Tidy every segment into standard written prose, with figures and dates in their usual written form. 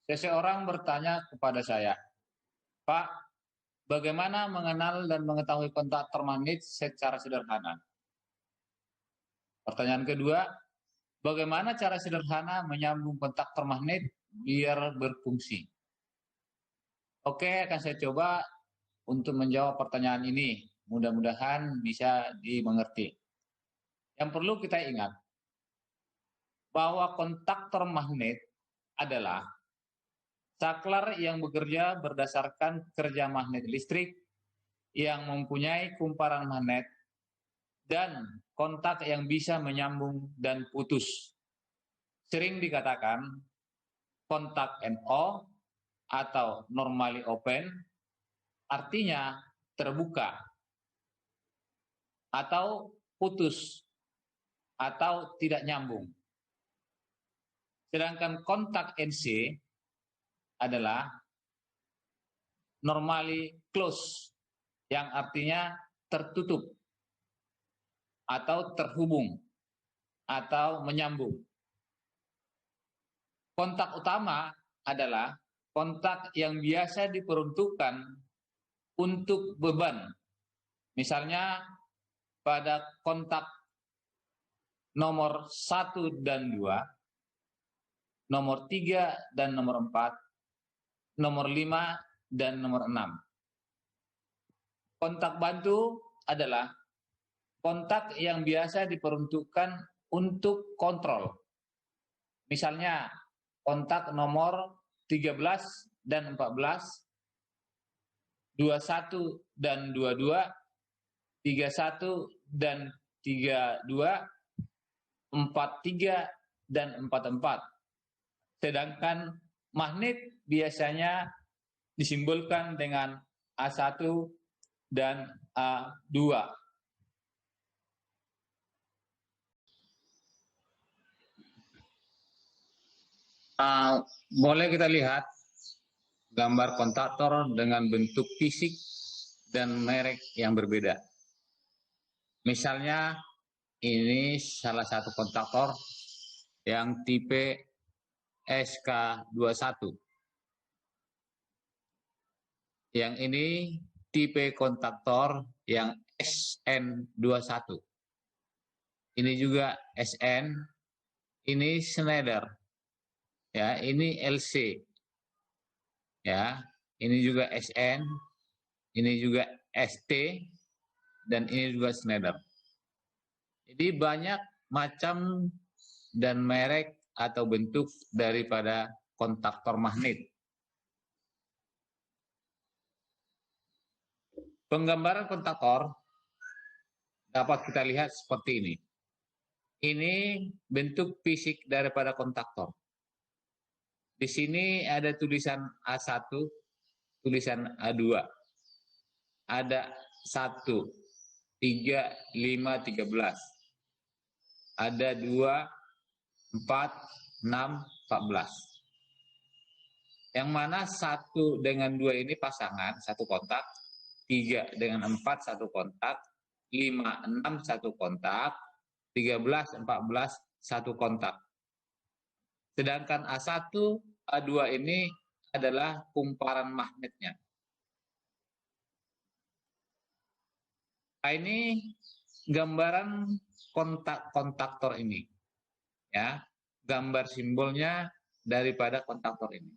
Seseorang bertanya kepada saya, Pak, bagaimana mengenal dan mengetahui kontaktor magnet secara sederhana? Pertanyaan kedua, bagaimana cara sederhana menyambung kontaktor magnet biar berfungsi? Oke, akan saya coba untuk menjawab pertanyaan ini. Mudah-mudahan bisa dimengerti. Yang perlu kita ingat, bahwa kontaktor magnet adalah saklar yang bekerja berdasarkan kerja magnet listrik yang mempunyai kumparan magnet dan kontak yang bisa menyambung dan putus. Sering dikatakan kontak NO atau normally open, artinya terbuka atau putus atau tidak nyambung. Sedangkan kontak NC adalah normally close, yang artinya tertutup atau terhubung atau menyambung. Kontak utama adalah kontak yang biasa diperuntukkan untuk beban. Misalnya pada kontak nomor 1 dan 2, nomor 3 dan nomor 4, nomor 5 dan nomor 6. Kontak bantu adalah kontak yang biasa diperuntukkan untuk kontrol. Misalnya kontak nomor 13 dan 14, 21 dan 22, 31 dan 32, 43 dan 44. Sedangkan magnet biasanya disimbolkan dengan A1 dan A2. Boleh kita lihat gambar kontaktor dengan bentuk fisik dan merek yang berbeda. Misalnya ini salah satu kontaktor yang tipe SK21. Yang ini tipe kontaktor yang SN21. Ini juga SN, ini Schneider. Ya, ini LC. Ya, ini juga SN, ini juga ST, dan ini juga Schneider. Jadi banyak macam dan merek atau bentuk daripada kontaktor magnet. Penggambaran kontaktor dapat kita lihat seperti ini. Ini bentuk fisik daripada kontaktor. Di sini ada tulisan A1, tulisan A2. Ada 1, 3, 5, 13. Ada 2, 4, 6, 14. Yang mana 1 dengan 2 ini pasangan, satu kontak. 3 dengan 4, satu kontak. 5, 6, satu kontak. 13, 14, satu kontak. Sedangkan A1, A2 ini adalah kumparan magnetnya. Nah, ini gambaran kontaktor ini. Ya, gambar simbolnya daripada kontaktor ini.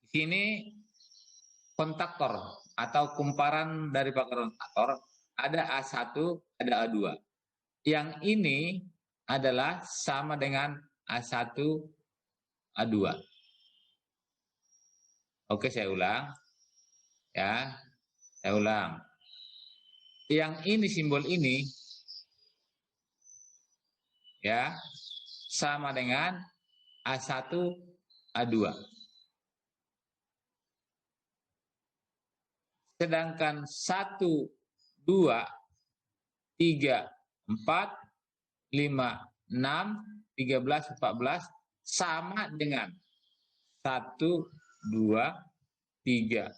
Di sini kontaktor atau kumparan daripada kontaktor ada A1, ada A2. Yang ini adalah sama dengan A1, A2. Oke, saya ulang. Ya, saya ulang. Yang ini simbol ini ya sama dengan A1, A2. Sedangkan 1, 2, 3, 4, 5, 6, 13, 14 sama dengan 1, 2, 3, 4,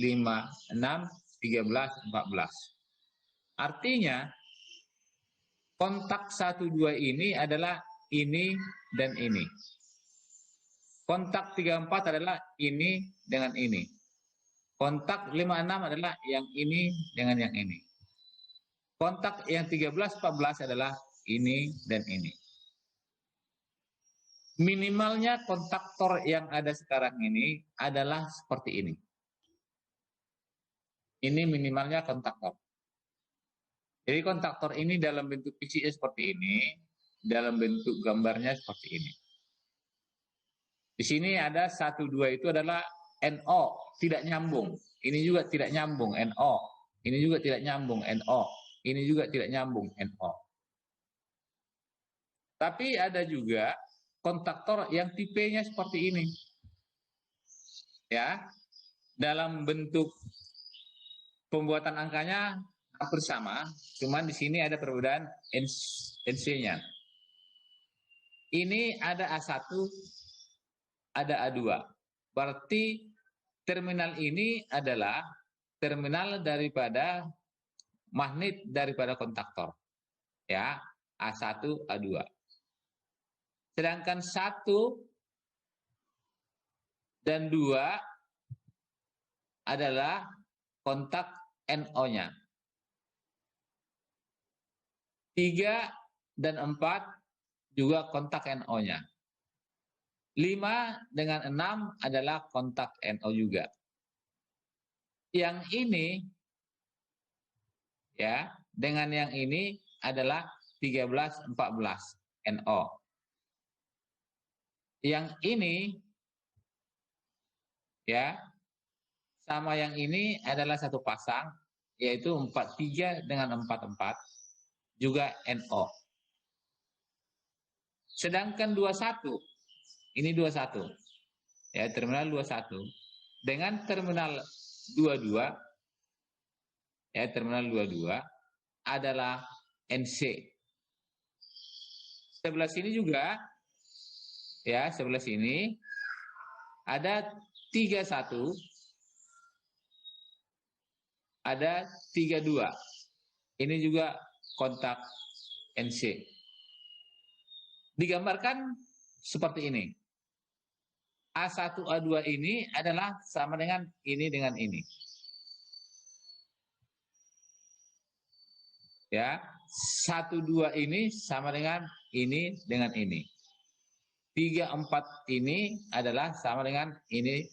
5, 6, 13, 14. Artinya kontak 1, 2 ini adalah ini dan ini. Kontak 34 adalah ini dengan ini. Kontak 56 adalah yang ini dengan yang ini. Kontak yang 13-14 adalah ini dan ini. Minimalnya kontaktor yang ada sekarang ini adalah seperti ini. Ini minimalnya kontaktor. Jadi kontaktor ini dalam bentuk PCA seperti ini, dalam bentuk gambarnya seperti ini. Di sini ada 1, 2 itu adalah NO, tidak nyambung. Ini juga tidak nyambung, NO. Ini juga tidak nyambung, NO. Ini juga tidak nyambung, NO. Tapi ada juga kontaktor yang tipenya seperti ini. Ya. Dalam bentuk pembuatan angkanya hampir sama, cuman di sini ada perbedaan NC-nya. Ini ada A1, ada A2. Berarti terminal ini adalah terminal daripada magnet daripada kontaktor. Ya, A1, A2. Sedangkan 1 dan 2 adalah kontak NO-nya. 3 dan 4 juga kontak NO-nya. 5 dengan 6 adalah kontak NO juga. Yang ini ya, dengan yang ini adalah 13, 14 NO. Yang ini ya, sama yang ini adalah satu pasang, yaitu 43 dengan 44 juga NO. Sedangkan 21, ini 21, ya, terminal 21 dengan terminal 22, ya, terminal 22 adalah NC. Sebelah sini juga, ya, sebelah sini ada 31, ada 32. Ini juga kontak NC. Digambarkan seperti ini. A1, A2 ini adalah sama dengan ini. Ya, 1, 2 ini sama dengan ini. 3, 4 ini adalah sama dengan ini.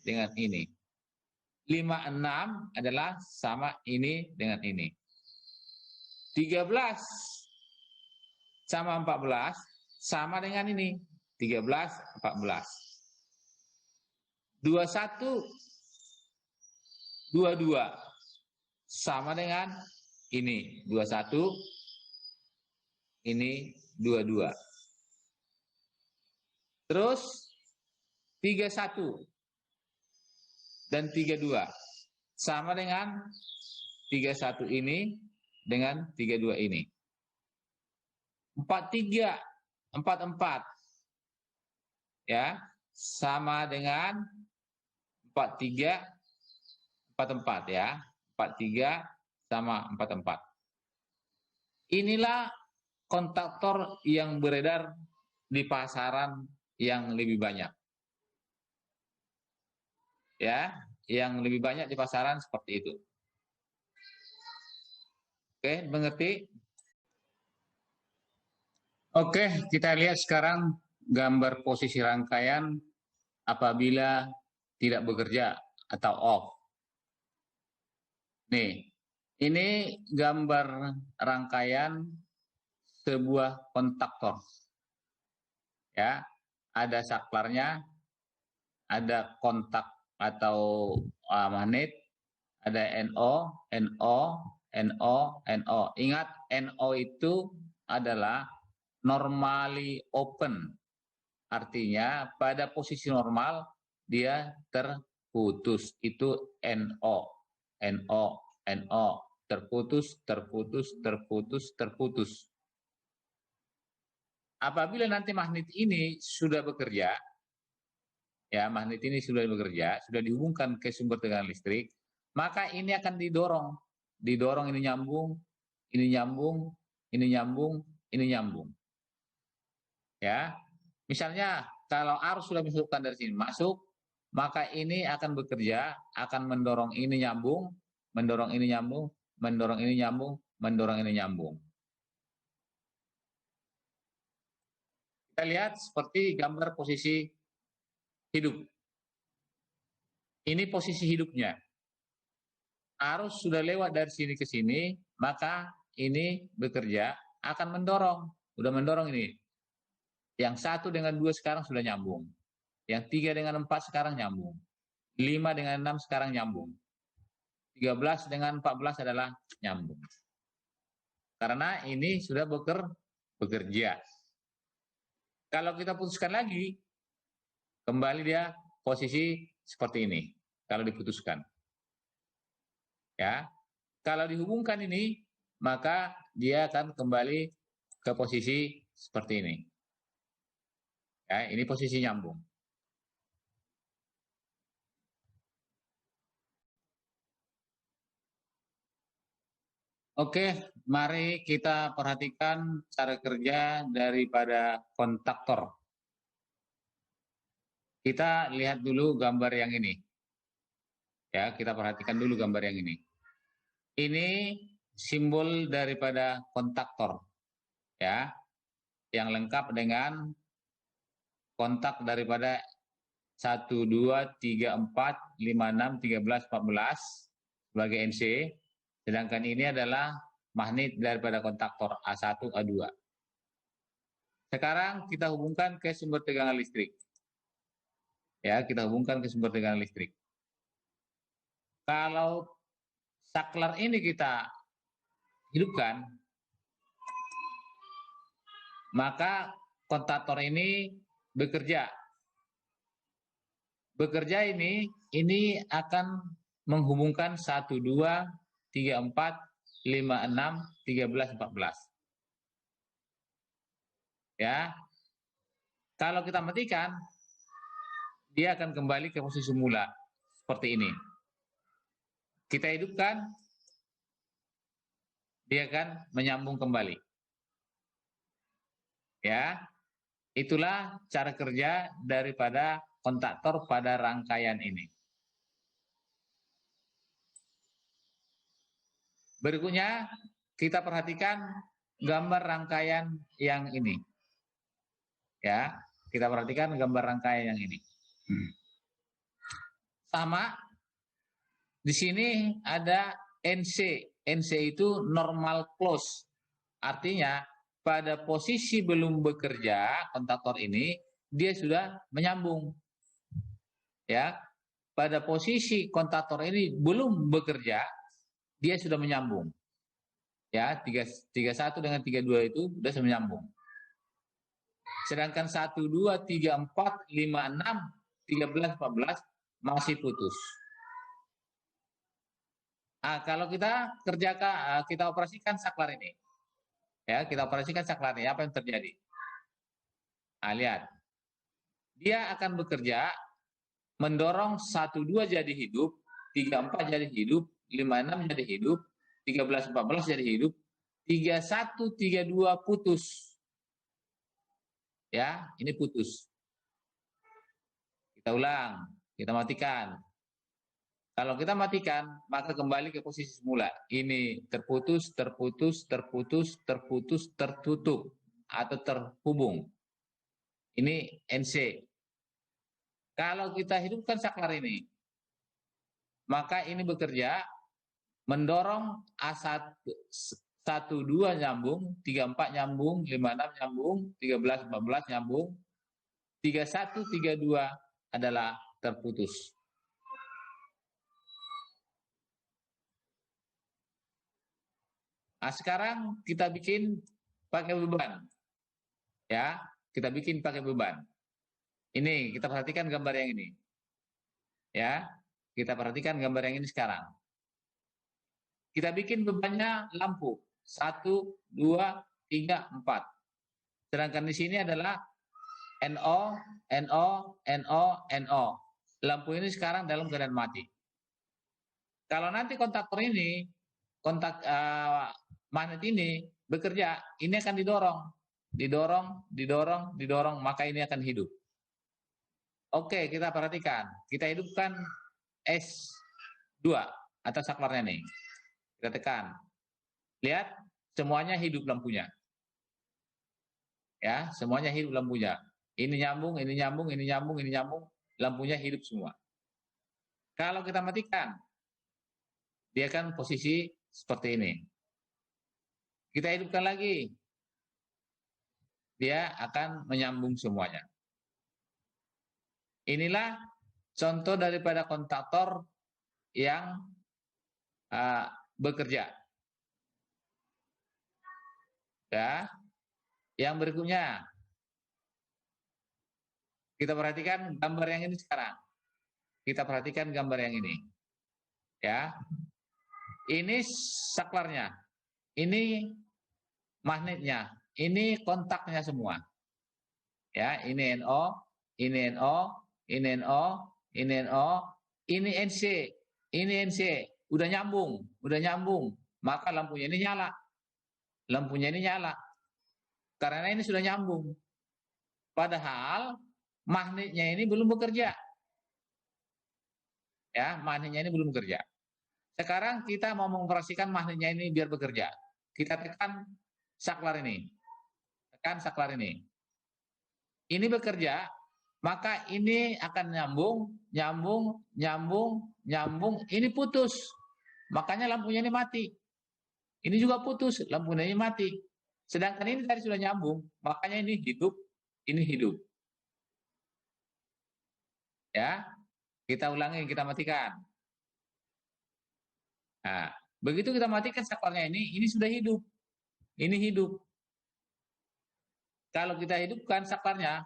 5, 6 adalah sama ini dengan ini. 13 sama 14 sama dengan ini. 13, 14. 21, 22 sama dengan ini. 21, ini 22. Terus 31 dan 32 sama dengan 31 ini dengan 32 ini. 43, 44 ya, sama dengan 43, 44 ya. 43 sama 44. Inilah kontaktor yang beredar di pasaran yang lebih banyak. Ya, yang lebih banyak di pasaran seperti itu. Oke, mengerti? Oke, kita lihat sekarang gambar posisi rangkaian apabila tidak bekerja atau off. Nih, ini gambar rangkaian sebuah kontaktor. Ya, ada saklarnya, ada kontak atau magnet, ada NO, NO, NO, NO. Ingat, NO itu adalah normally open. Artinya pada posisi normal dia terputus. Itu NO, NO, NO. Terputus, terputus, terputus, terputus. Apabila nanti magnet ini sudah bekerja, ya, magnet ini sudah bekerja, sudah dihubungkan ke sumber tegangan listrik, maka ini akan didorong. Didorong, ini nyambung, ini nyambung, ini nyambung, ini nyambung. Ya, misalnya kalau arus sudah masukkan dari sini masuk, maka ini akan bekerja, akan mendorong ini nyambung, mendorong ini nyambung, mendorong ini nyambung, mendorong ini nyambung. Kita lihat seperti gambar posisi hidup. Ini posisi hidupnya. Arus sudah lewat dari sini ke sini, maka ini bekerja akan mendorong. Udah mendorong ini. Yang 1 dengan 2 sekarang sudah nyambung. Yang 3 dengan 4 sekarang nyambung. 5 dengan 6 sekarang nyambung. 13 dengan 14 adalah nyambung. Karena ini sudah bekerja. Kalau kita putuskan lagi, kembali dia posisi seperti ini. Kalau diputuskan. Ya, kalau dihubungkan ini, maka dia akan kembali ke posisi seperti ini. Ya, ini posisi nyambung. Oke, mari kita perhatikan cara kerja daripada kontaktor. Kita lihat dulu gambar yang ini. Ya, kita perhatikan dulu gambar yang ini. Ini simbol daripada kontaktor, ya, yang lengkap dengan kontak daripada 1, 2, 3, 4, 5, 6, 13, 14 sebagai NC, sedangkan ini adalah magnet daripada kontaktor A1, A2. Sekarang kita hubungkan ke sumber tegangan listrik. Ya, kita hubungkan ke sumber tegangan listrik. Kalau saklar ini kita hidupkan, maka kontaktor ini bekerja. Bekerja ini akan menghubungkan 1, 2, 3, 4, 5, 6, 13, 14. Ya. Kalau kita matikan, dia akan kembali ke posisi semula seperti ini. Kita hidupkan, dia akan menyambung kembali. Ya, itulah cara kerja daripada kontaktor pada rangkaian ini. Berikutnya kita perhatikan gambar rangkaian yang ini. Ya, kita perhatikan gambar rangkaian yang ini. Sama, di sini ada NC. NC itu normal close. Artinya pada posisi belum bekerja kontaktor ini dia sudah menyambung. Ya, pada posisi kontaktor ini belum bekerja dia sudah menyambung. Ya, 31 dengan 32 itu sudah menyambung. Sedangkan 1, 2, 3, 4, 5, 6, 13, 14 masih putus. Nah, kalau kita kerjakan, kita operasikan saklar ini. Ya, kita operasikan saklar ini, apa yang terjadi? Nah, lihat. Dia akan bekerja mendorong 1, 2 jadi hidup, 3, 4 jadi hidup, 5, 6 jadi hidup, 13, 14 jadi hidup, 31, 32 putus. Ya, ini putus. Kita ulang, kita matikan. Kalau kita matikan, maka kembali ke posisi semula. Ini terputus, terputus, terputus, terputus, tertutup, atau terhubung. Ini NC. Kalau kita hidupkan saklar ini, maka ini bekerja mendorong A1, 1, 2 nyambung, 3, 4 nyambung, 5, 6 nyambung, 13, 14 nyambung, 31, 32 adalah terputus. Nah, sekarang kita bikin pakai beban. Ya, kita bikin pakai beban. Ini, kita perhatikan gambar yang ini. Ya, kita perhatikan gambar yang ini sekarang. Kita bikin bebannya lampu. 1, 2, 3, 4. Sedangkan di sini adalah NO, NO, NO, NO. Lampu ini sekarang dalam keadaan mati. Kalau nanti kontaktor ini, magnet ini bekerja, ini akan didorong, didorong, didorong, didorong, maka ini akan hidup. Oke, kita perhatikan. Kita hidupkan S2 atau saklarnya nih. Kita tekan. Lihat, semuanya hidup lampunya. Ya, semuanya hidup lampunya. Ini nyambung, ini nyambung, ini nyambung, ini nyambung, lampunya hidup semua. Kalau kita matikan, dia kan posisi seperti ini. Kita hidupkan lagi, dia akan menyambung semuanya. Inilah contoh daripada kontaktor yang bekerja. Ya, yang berikutnya kita perhatikan gambar yang ini sekarang. Kita perhatikan gambar yang ini. Ya, ini saklarnya, ini magnetnya, ini kontaknya semua. Ya, ini NO, ini NO, ini NO, ini NO, ini NC, ini NC, udah nyambung, maka lampunya ini nyala. Lampunya ini nyala. Karena ini sudah nyambung. Padahal magnetnya ini belum bekerja. Ya, magnetnya ini belum bekerja. Sekarang kita mau mengoperasikan magnetnya ini biar bekerja. Kita tekan saklar ini. Tekan saklar ini. Ini bekerja, maka ini akan nyambung, ini putus. Makanya lampunya ini mati. Ini juga putus, lampunya ini mati. Sedangkan ini tadi sudah nyambung, makanya ini hidup, ini hidup. Ya, kita ulangi, kita matikan. Nah, begitu kita matikan saklarnya ini sudah hidup. Ini hidup. Kalau kita hidupkan saklarnya,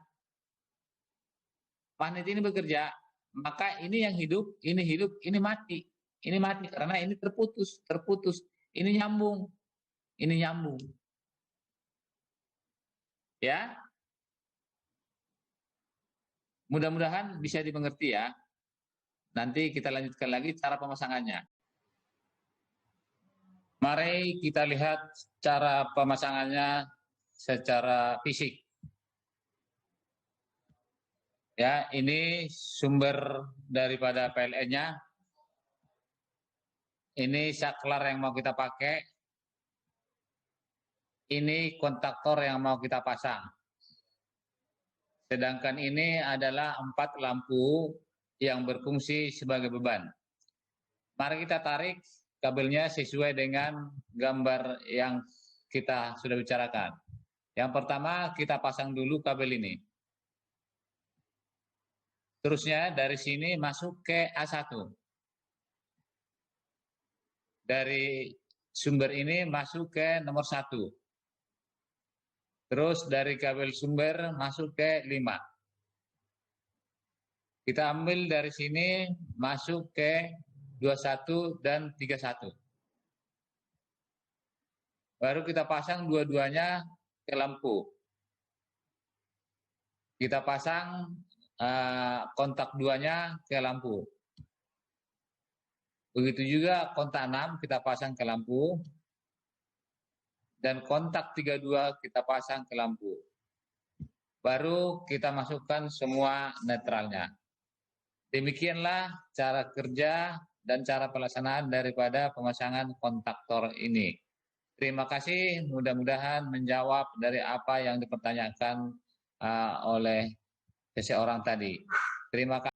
magnet ini bekerja, maka ini yang hidup, ini mati. Ini mati karena ini terputus. Ini nyambung. Ini nyambung. Ya. Mudah-mudahan bisa dimengerti ya. Nanti kita lanjutkan lagi cara pemasangannya. Mari kita lihat cara pemasangannya secara fisik. Ya, ini sumber daripada PLN-nya. Ini saklar yang mau kita pakai. Ini kontaktor yang mau kita pasang. Sedangkan ini adalah 4 lampu yang berfungsi sebagai beban. Mari kita tarik kabelnya sesuai dengan gambar yang kita sudah bicarakan. Yang pertama kita pasang dulu kabel ini. Terusnya dari sini masuk ke A1. Dari sumber ini masuk ke nomor 1. Terus dari kabel sumber masuk ke 5. Kita ambil dari sini masuk ke 21 dan 31. Baru kita pasang dua-duanya ke lampu. Kita pasang kontak 2-nya ke lampu. Begitu juga kontak 6 kita pasang ke lampu. Dan kontak 32 kita pasang ke lampu. Baru kita masukkan semua netralnya. Demikianlah cara kerja dan cara pelaksanaan daripada pemasangan kontaktor ini. Terima kasih, mudah-mudahan menjawab dari apa yang dipertanyakan oleh seseorang tadi. Terima kasih.